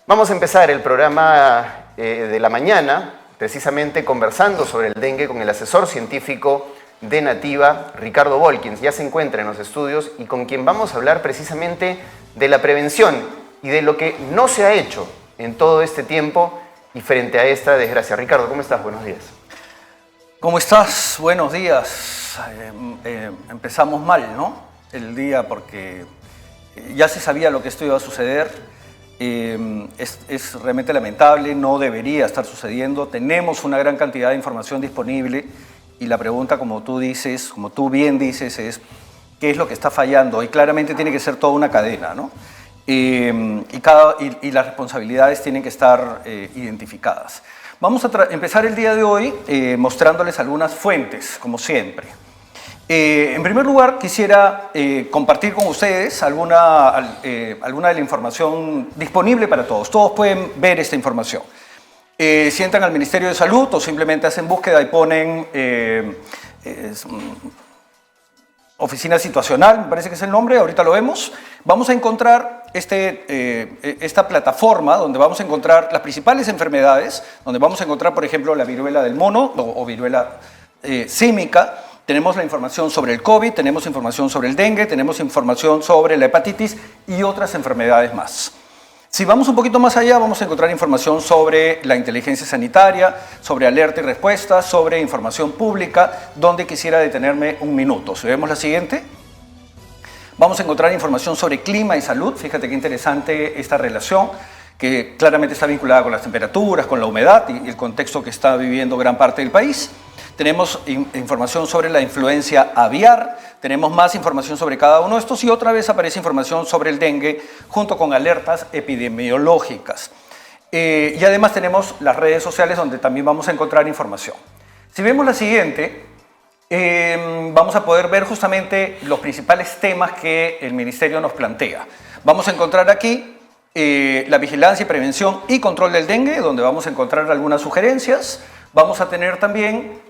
Vamos a empezar el programa de la mañana, precisamente conversando sobre el dengue con el asesor científico de Nativa, Ricardo Bolkins. Ya se encuentra en los estudios y con quien vamos a hablar precisamente de la prevención y de lo que no se ha hecho en todo este tiempo y frente a esta desgracia. Ricardo, ¿cómo estás? Buenos días. ¿Cómo estás? Buenos días. Empezamos mal, ¿no? El día porque ya se sabía lo que esto iba a suceder. Es realmente lamentable, no debería estar sucediendo. Tenemos una gran cantidad de información disponible y la pregunta, como tú dices, como tú bien dices, es ¿qué es lo que está fallando? Y claramente tiene que ser toda una cadena, ¿no? Y las responsabilidades tienen que estar identificadas. Vamos a empezar el día de hoy mostrándoles algunas fuentes, como siempre. En primer lugar, quisiera compartir con ustedes alguna de la información disponible para todos. Todos pueden ver esta información. Si entran al Ministerio de Salud o simplemente hacen búsqueda y ponen oficina situacional, me parece que es el nombre, ahorita lo vemos, vamos a encontrar esta plataforma donde vamos a encontrar las principales enfermedades, donde vamos a encontrar, por ejemplo, la viruela del mono o viruela símica. Tenemos la información sobre el COVID, tenemos información sobre el dengue, tenemos información sobre la hepatitis y otras enfermedades más. Si vamos un poquito más allá, vamos a encontrar información sobre la inteligencia sanitaria, sobre alerta y respuesta, sobre información pública, donde quisiera detenerme un minuto. Si vemos la siguiente, vamos a encontrar información sobre clima y salud. Fíjate qué interesante esta relación, que claramente está vinculada con las temperaturas, con la humedad y el contexto que está viviendo gran parte del país. Tenemos información sobre la influencia aviar, tenemos más información sobre cada uno de estos y otra vez aparece información sobre el dengue junto con alertas epidemiológicas. Y además tenemos las redes sociales donde también vamos a encontrar información. Si vemos la siguiente, vamos a poder ver justamente los principales temas que el Ministerio nos plantea. Vamos a encontrar aquí la vigilancia y prevención y control del dengue, donde vamos a encontrar algunas sugerencias. Vamos a tener también,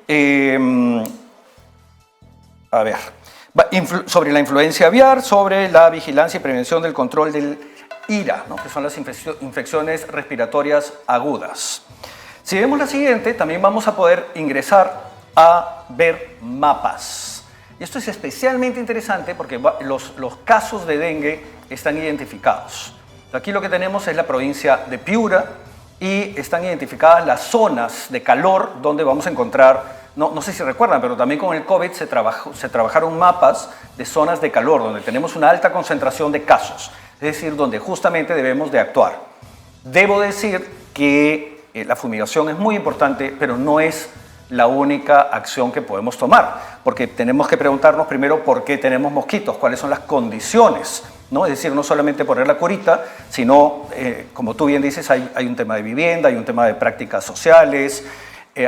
sobre la influencia aviar, sobre la vigilancia y prevención del control del IRA, ¿no? Que son las infecciones respiratorias agudas. Si vemos la siguiente, también vamos a poder ingresar a ver mapas. Y esto es especialmente interesante porque los casos de dengue están identificados. Aquí lo que tenemos es la provincia de Piura, y están identificadas las zonas de calor donde vamos a encontrar, no sé si recuerdan, pero también con el COVID se trabajaron mapas de zonas de calor, donde tenemos una alta concentración de casos, es decir, donde justamente debemos de actuar. Debo decir que la fumigación es muy importante, pero no es la única acción que podemos tomar, porque tenemos que preguntarnos primero por qué tenemos mosquitos, cuáles son las condiciones, ¿no? Es decir, no solamente poner la curita, sino, como tú bien dices, hay un tema de vivienda, hay un tema de prácticas sociales,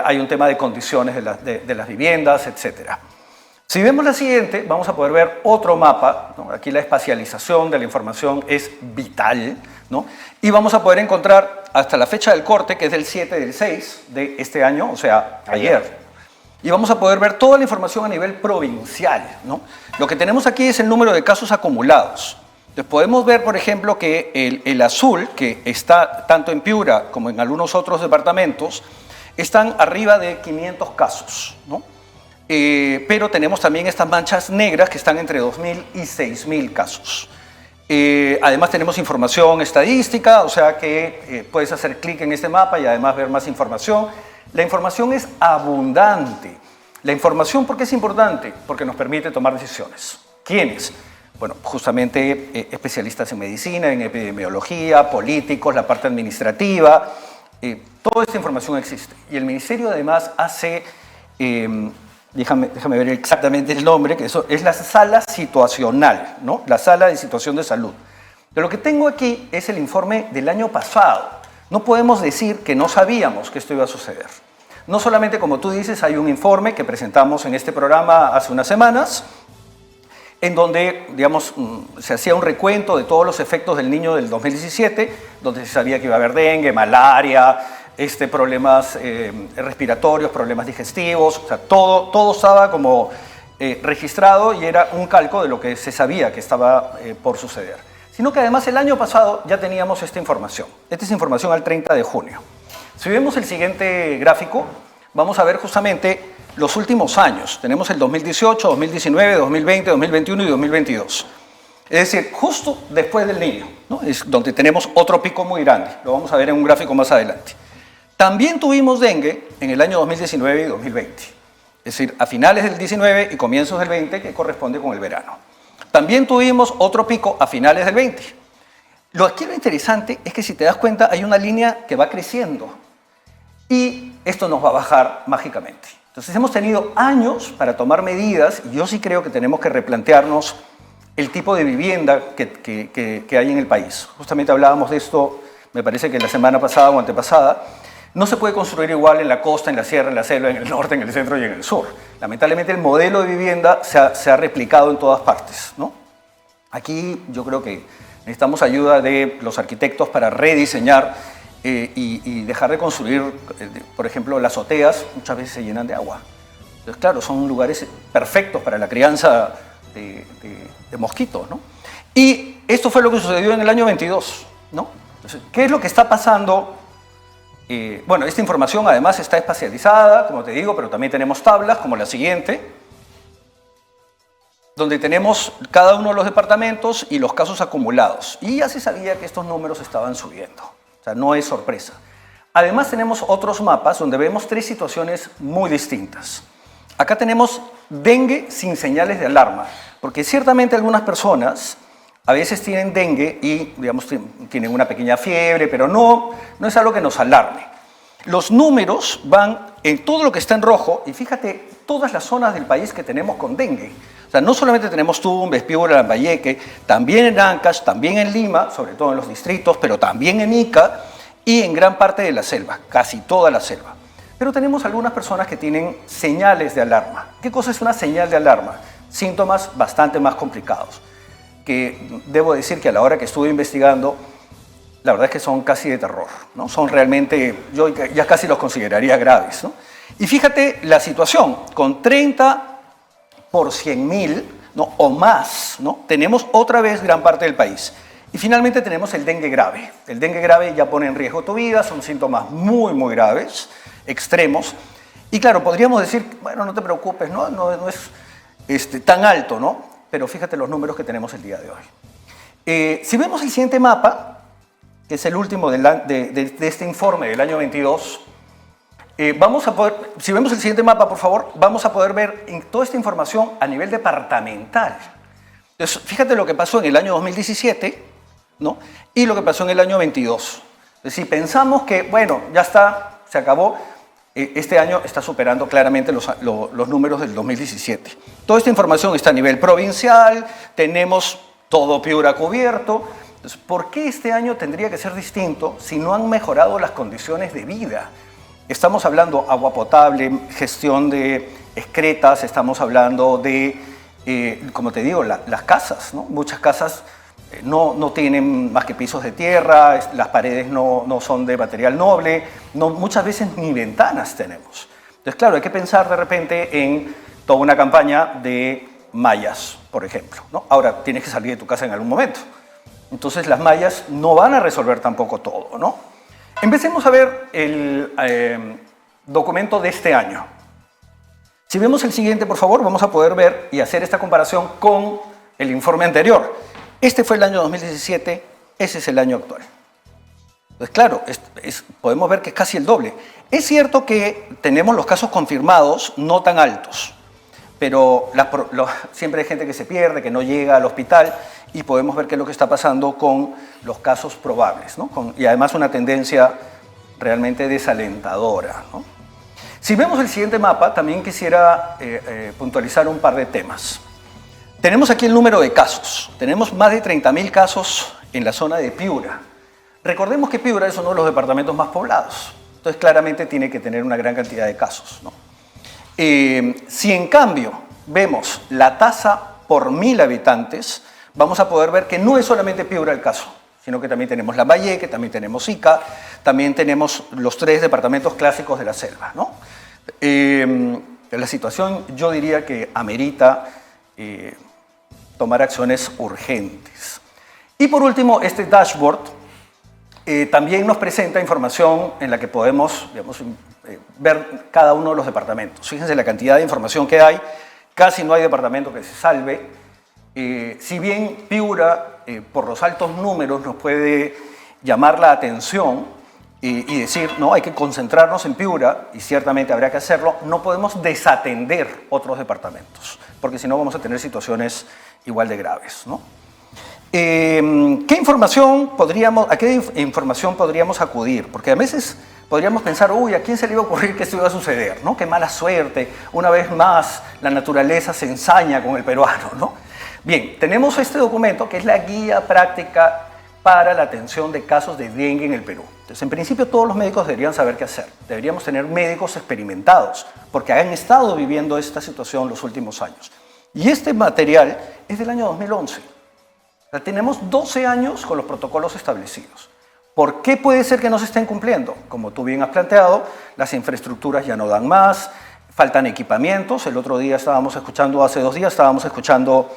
hay un tema de condiciones de las viviendas, etc. Si vemos la siguiente, vamos a poder ver otro mapa, ¿no? Aquí la espacialización de la información es vital, ¿no? Y vamos a poder encontrar hasta la fecha del corte, que es del 7/6 de este año, o sea, ayer. Y vamos a poder ver toda la información a nivel provincial, ¿no? Lo que tenemos aquí es el número de casos acumulados. Entonces podemos ver, por ejemplo, que el azul, que está tanto en Piura como en algunos otros departamentos, están arriba de 500 casos, ¿no? Pero tenemos también estas manchas negras que están entre 2.000 y 6.000 casos. Además tenemos información estadística, o sea que puedes hacer clic en este mapa y además ver más información. La información es abundante. La información, ¿por qué es importante? Porque nos permite tomar decisiones. ¿Quiénes? Bueno, justamente especialistas en medicina, en epidemiología, políticos, la parte administrativa. Toda esta información existe. Y el Ministerio además hace, déjame ver exactamente el nombre, que eso es la sala situacional, ¿no? La sala de situación de salud. Pero lo que tengo aquí es el informe del año pasado. No podemos decir que no sabíamos que esto iba a suceder. No solamente, como tú dices, hay un informe que presentamos en este programa hace unas semanas, en donde, digamos, se hacía un recuento de todos los efectos del niño del 2017, donde se sabía que iba a haber dengue, malaria, problemas respiratorios, problemas digestivos, o sea, todo estaba como registrado y era un calco de lo que se sabía que estaba por suceder. sino que además el año pasado ya teníamos esta información. Esta es información al 30 de junio. Si vemos el siguiente gráfico, vamos a ver justamente los últimos años. Tenemos el 2018, 2019, 2020, 2021 y 2022. Es decir, justo después del Niño, ¿no? Es donde tenemos otro pico muy grande. Lo vamos a ver en un gráfico más adelante. También tuvimos dengue en el año 2019 y 2020. Es decir, a finales del 19 y comienzos del 20, que corresponde con el verano. También tuvimos otro pico a finales del 20. Aquí lo interesante es que si te das cuenta hay una línea que va creciendo y esto nos va a bajar mágicamente. Entonces hemos tenido años para tomar medidas y yo sí creo que tenemos que replantearnos el tipo de vivienda que hay en el país. Justamente hablábamos de esto, me parece que la semana pasada o antepasada. No se puede construir igual en la costa, en la sierra, en la selva, en el norte, en el centro y en el sur. Lamentablemente el modelo de vivienda se ha replicado en todas partes, ¿no? Aquí yo creo que necesitamos ayuda de los arquitectos para rediseñar y dejar de construir, por ejemplo, las azoteas muchas veces se llenan de agua. Entonces, claro, son lugares perfectos para la crianza de mosquitos, ¿no? Y esto fue lo que sucedió en el año 22, ¿no? Entonces, ¿qué es lo que está pasando? Bueno, esta información además está espacializada, como te digo, pero también tenemos tablas como la siguiente, donde tenemos cada uno de los departamentos y los casos acumulados. Y ya se sabía que estos números estaban subiendo, o sea, no es sorpresa. Además tenemos otros mapas donde vemos tres situaciones muy distintas. Acá tenemos dengue sin señales de alarma, porque ciertamente algunas personas a veces tienen dengue y, digamos, tienen una pequeña fiebre, pero no es algo que nos alarme. Los números van en todo lo que está en rojo, y fíjate todas las zonas del país que tenemos con dengue. O sea, no solamente tenemos Tumbes, Piura, Lambayeque, también en Ancash, también en Lima, sobre todo en los distritos, pero también en Ica y en gran parte de la selva, casi toda la selva. Pero tenemos algunas personas que tienen señales de alarma. ¿Qué cosa es una señal de alarma? Síntomas bastante más complicados, que debo decir que a la hora que estuve investigando, la verdad es que son casi de terror, ¿no? Son realmente, yo ya casi los consideraría graves, ¿no? Y fíjate la situación, con 30 por 100.000, ¿no? O más, ¿no? Tenemos otra vez gran parte del país. Y finalmente tenemos el dengue grave. El dengue grave ya pone en riesgo tu vida, son síntomas muy, muy graves, extremos. Y claro, podríamos decir, bueno, no te preocupes, no es tan alto, ¿no? Pero fíjate los números que tenemos el día de hoy. Si vemos el siguiente mapa, que es el último de este informe del año 22, si vemos el siguiente mapa, por favor, vamos a poder ver toda esta información a nivel departamental. Entonces, fíjate lo que pasó en el año 2017, ¿no? Y lo que pasó en el año 22. Entonces, si pensamos que, bueno, ya está, se acabó, este año está superando claramente los números del 2017. Toda esta información está a nivel provincial, tenemos todo Piura cubierto. Entonces, ¿por qué este año tendría que ser distinto si no han mejorado las condiciones de vida? Estamos hablando agua potable, gestión de excretas, estamos hablando de, como te digo, las casas, ¿no? Muchas casas no tienen más que pisos de tierra, las paredes no son de material noble, muchas veces ni ventanas tenemos. Entonces, claro, hay que pensar de repente en toda una campaña de mallas, por ejemplo, ¿no? Ahora, tienes que salir de tu casa en algún momento. Entonces, las mallas no van a resolver tampoco todo, ¿no? Empecemos a ver el documento de este año. Si vemos el siguiente, por favor, vamos a poder ver y hacer esta comparación con el informe anterior. Este fue el año 2017, ese es el año actual. Pues claro, podemos ver que es casi el doble. Es cierto que tenemos los casos confirmados no tan altos, pero siempre hay gente que se pierde, que no llega al hospital, y podemos ver qué es lo que está pasando con los casos probables, ¿no? Y además una tendencia realmente desalentadora, ¿no? Si vemos el siguiente mapa, también quisiera puntualizar un par de temas. Tenemos aquí el número de casos. Tenemos más de 30.000 casos en la zona de Piura. Recordemos que Piura es uno de los departamentos más poblados. Entonces, claramente tiene que tener una gran cantidad de casos, ¿no? Si en cambio vemos la tasa por 1.000 habitantes, vamos a poder ver que no es solamente Piura el caso, sino que también tenemos Lambayeque, también tenemos Ica, también tenemos los 3 departamentos clásicos de la selva, ¿no? La situación, yo diría que amerita tomar acciones urgentes. Y por último, este dashboard también nos presenta información en la que podemos, digamos, ver cada uno de los departamentos. Fíjense la cantidad de información que hay, casi no hay departamento que se salve. Si bien Piura, por los altos números, nos puede llamar la atención y decir, no, hay que concentrarnos en Piura, y ciertamente habría que hacerlo, no podemos desatender otros departamentos, porque si no vamos a tener situaciones igual de graves, ¿no? ¿A qué información podríamos acudir? Porque a veces podríamos pensar, uy, ¿a quién se le iba a ocurrir que esto iba a suceder? ¿No? Qué mala suerte, una vez más la naturaleza se ensaña con el peruano, ¿no? Bien, tenemos este documento que es la guía práctica para la atención de casos de dengue en el Perú. Entonces, en principio, todos los médicos deberían saber qué hacer. Deberíamos tener médicos experimentados, porque han estado viviendo esta situación los últimos años. Y este material es del año 2011. O sea, tenemos 12 años con los protocolos establecidos. ¿Por qué puede ser que no se estén cumpliendo? Como tú bien has planteado, las infraestructuras ya no dan más, faltan equipamientos. El otro día hace 2 días estábamos escuchando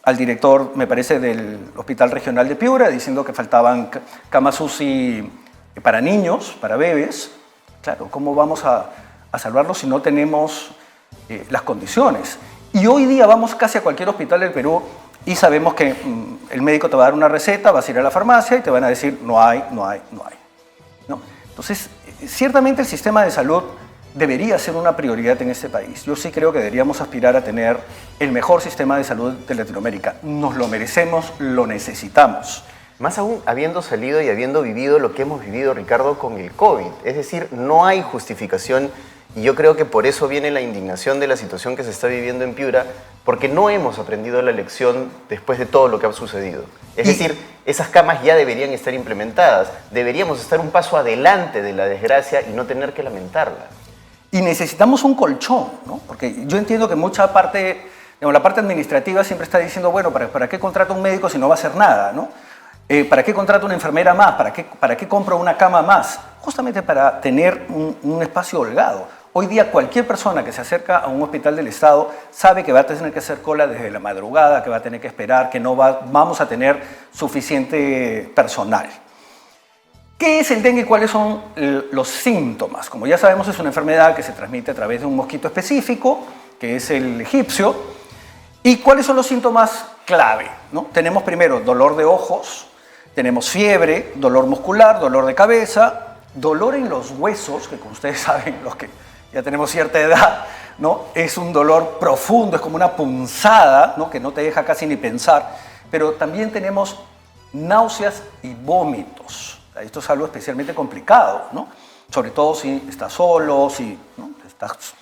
al director, me parece, del Hospital Regional de Piura, diciendo que faltaban camas UCI para niños, para bebés. Claro, ¿cómo vamos a salvarlos si no tenemos las condiciones? Y hoy día vamos casi a cualquier hospital del Perú y sabemos que el médico te va a dar una receta, vas a ir a la farmacia y te van a decir no hay. ¿No? Entonces, ciertamente el sistema de salud debería ser una prioridad en este país. Yo sí creo que deberíamos aspirar a tener el mejor sistema de salud de Latinoamérica. Nos lo merecemos, lo necesitamos. Más aún habiendo salido y habiendo vivido lo que hemos vivido, Ricardo, con el COVID. Es decir, no hay justificación, y yo creo que por eso viene la indignación de la situación que se está viviendo en Piura, porque no hemos aprendido la lección después de todo lo que ha sucedido. Es decir, esas camas ya deberían estar implementadas. Deberíamos estar un paso adelante de la desgracia y no tener que lamentarla. Y necesitamos un colchón, ¿no? Porque yo entiendo que la parte administrativa siempre está diciendo, bueno, ¿para qué contrato un médico si no va a hacer nada, ¿no? ¿Para qué contrato una enfermera más? ¿Para qué compro una cama más? Justamente para tener un espacio holgado. Hoy día cualquier persona que se acerca a un hospital del Estado sabe que va a tener que hacer cola desde la madrugada, que va a tener que esperar, que no vamos a tener suficiente personal. ¿Qué es el dengue y cuáles son los síntomas? Como ya sabemos, es una enfermedad que se transmite a través de un mosquito específico, que es el egipcio. ¿Y cuáles son los síntomas clave? ¿No? Tenemos primero dolor de ojos, tenemos fiebre, dolor muscular, dolor de cabeza, dolor en los huesos, que como ustedes saben, los que ya tenemos cierta edad, ¿no? Es un dolor profundo, es como una punzada, ¿no? Que no te deja casi ni pensar. Pero también tenemos náuseas y vómitos. Esto es algo especialmente complicado, ¿no? Sobre todo si estás solo, si, ¿no?, estás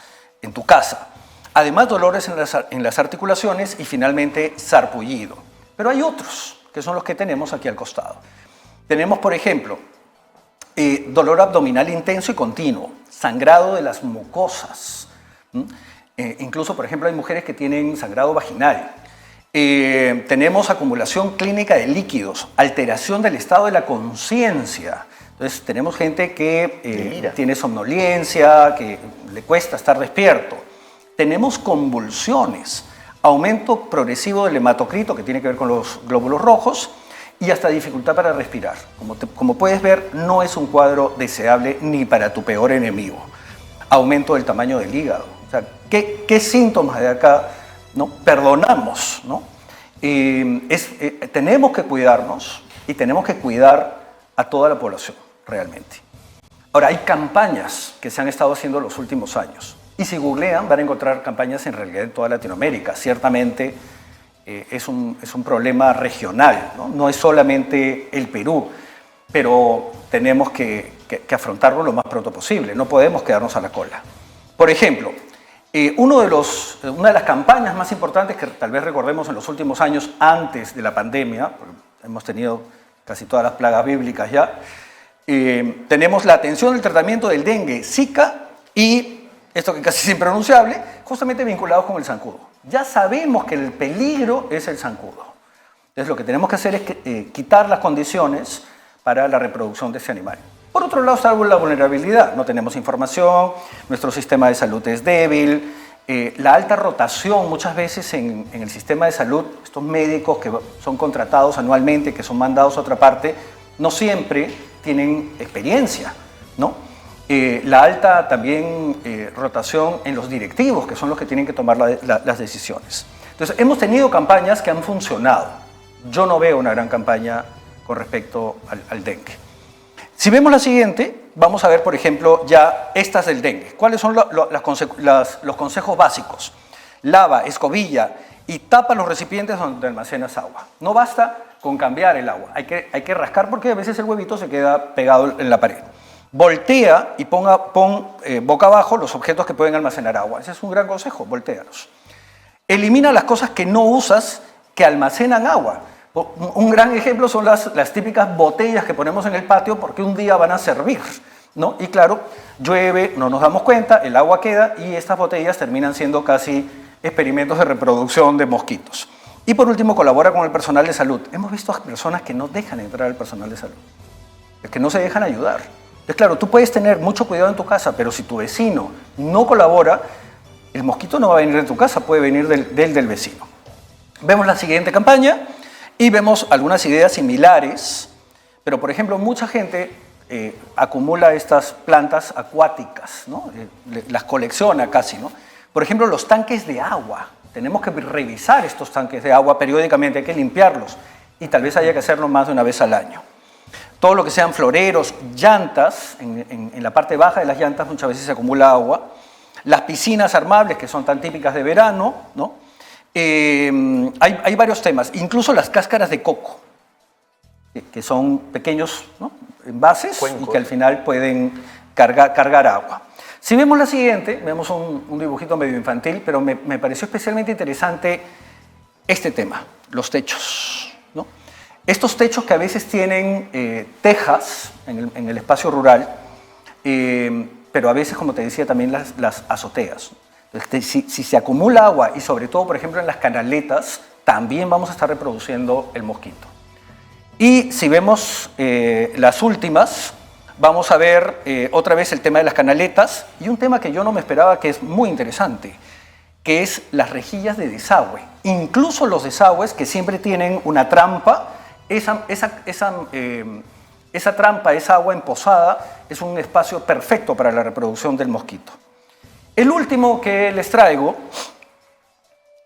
en tu casa. Además, dolores en las articulaciones y finalmente sarpullido. Pero hay otros, que son los que tenemos aquí al costado. Tenemos, por ejemplo, dolor abdominal intenso y continuo, sangrado de las mucosas. Incluso, por ejemplo, hay mujeres que tienen sangrado vaginal. Tenemos acumulación clínica de líquidos, alteración del estado de la conciencia. Entonces, tenemos gente que tiene somnolencia, que le cuesta estar despierto. Tenemos convulsiones, aumento progresivo del hematocrito, que tiene que ver con los glóbulos rojos, y hasta dificultad para respirar. Como puedes ver, no es un cuadro deseable ni para tu peor enemigo. Aumento del tamaño del hígado. O sea, ¿qué síntomas de acá, ¿no?, perdonamos, ¿no? Tenemos que cuidarnos y tenemos que cuidar a toda la población, realmente. Ahora, hay campañas que se han estado haciendo en los últimos años. Y si googlean, van a encontrar campañas en realidad en toda Latinoamérica. Ciertamente es un problema regional, ¿no? No es solamente el Perú, pero tenemos que afrontarlo lo más pronto posible. No podemos quedarnos a la cola. Por ejemplo, una de las campañas más importantes que tal vez recordemos en los últimos años antes de la pandemia, porque hemos tenido casi todas las plagas bíblicas ya, tenemos la atención del tratamiento del dengue, Zika y esto que casi es impronunciable, justamente vinculados con el zancudo. Ya sabemos que el peligro es el zancudo. Entonces lo que tenemos que hacer es quitar las condiciones para la reproducción de ese animal. Por otro lado está la vulnerabilidad. No tenemos información, nuestro sistema de salud es débil, la alta rotación muchas veces en el sistema de salud, estos médicos que son contratados anualmente, que son mandados a otra parte, no siempre tienen experiencia, ¿no? La alta también rotación en los directivos, que son los que tienen que tomar las decisiones. Entonces, hemos tenido campañas que han funcionado. Yo no veo una gran campaña con respecto al dengue. Si vemos la siguiente, vamos a ver, por ejemplo, ya estas del dengue. ¿Cuáles son los consejos básicos? Lava, escobilla y tapa los recipientes donde almacenas agua. No basta con cambiar el agua, hay que rascar porque a veces el huevito se queda pegado en la pared. Voltea y pon boca abajo los objetos que pueden almacenar agua. Ese es un gran consejo, voltéalos. Elimina las cosas que no usas que almacenan agua. Un gran ejemplo son las típicas botellas que ponemos en el patio porque un día van a servir, ¿no? Y claro, llueve, no nos damos cuenta, el agua queda y estas botellas terminan siendo casi experimentos de reproducción de mosquitos. Y por último, colabora con el personal de salud. Hemos visto a personas que no dejan entrar al personal de salud, que no se dejan ayudar. Entonces, claro, tú puedes tener mucho cuidado en tu casa, pero si tu vecino no colabora, el mosquito no va a venir de tu casa, puede venir del vecino. Vemos la siguiente campaña. Y vemos algunas ideas similares, pero por ejemplo mucha gente acumula estas plantas acuáticas, ¿no? Las colecciona casi, ¿no? Por ejemplo, los tanques de agua. Tenemos que revisar estos tanques de agua periódicamente, hay que limpiarlos y tal vez haya que hacerlo más de una vez al año. Todo lo que sean floreros, llantas, en la parte baja de las llantas muchas veces se acumula agua. Las piscinas armables que son tan típicas de verano, ¿no? Hay varios temas, incluso las cáscaras de coco, que son pequeños, ¿no?, envases y que al final pueden cargar agua. Si vemos la siguiente, vemos un dibujito medio infantil, pero me pareció especialmente interesante este tema, los techos, ¿no? Estos techos que a veces tienen tejas en el espacio rural, pero a veces, como te decía, también las azoteas. Si se acumula agua y sobre todo, por ejemplo, en las canaletas, también vamos a estar reproduciendo el mosquito. Y si vemos las últimas, vamos a ver otra vez el tema de las canaletas y un tema que yo no me esperaba, que es muy interesante, que es las rejillas de desagüe. Incluso los desagües que siempre tienen una trampa, esa trampa, esa agua emposada, es un espacio perfecto para la reproducción del mosquito. El último que les traigo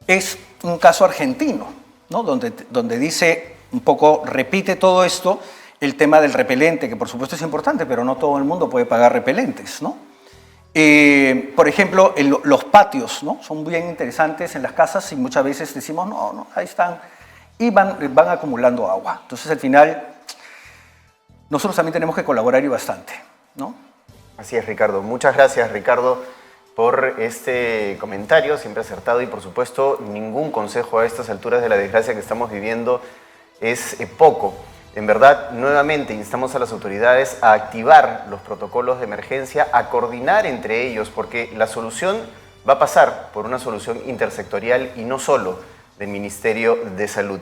es un caso argentino, ¿no? donde dice, un poco repite todo esto, el tema del repelente, que por supuesto es importante, pero no todo el mundo puede pagar repelentes, ¿no? Por ejemplo, los patios, ¿no?, son bien interesantes en las casas y muchas veces decimos, no, ahí están, y van acumulando agua. Entonces, al final, nosotros también tenemos que colaborar y bastante, ¿no? Así es, Ricardo. Muchas gracias, Ricardo, por este comentario, siempre acertado, y por supuesto ningún consejo a estas alturas de la desgracia que estamos viviendo es poco. En verdad, nuevamente instamos a las autoridades a activar los protocolos de emergencia, a coordinar entre ellos, porque la solución va a pasar por una solución intersectorial y no solo del Ministerio de Salud.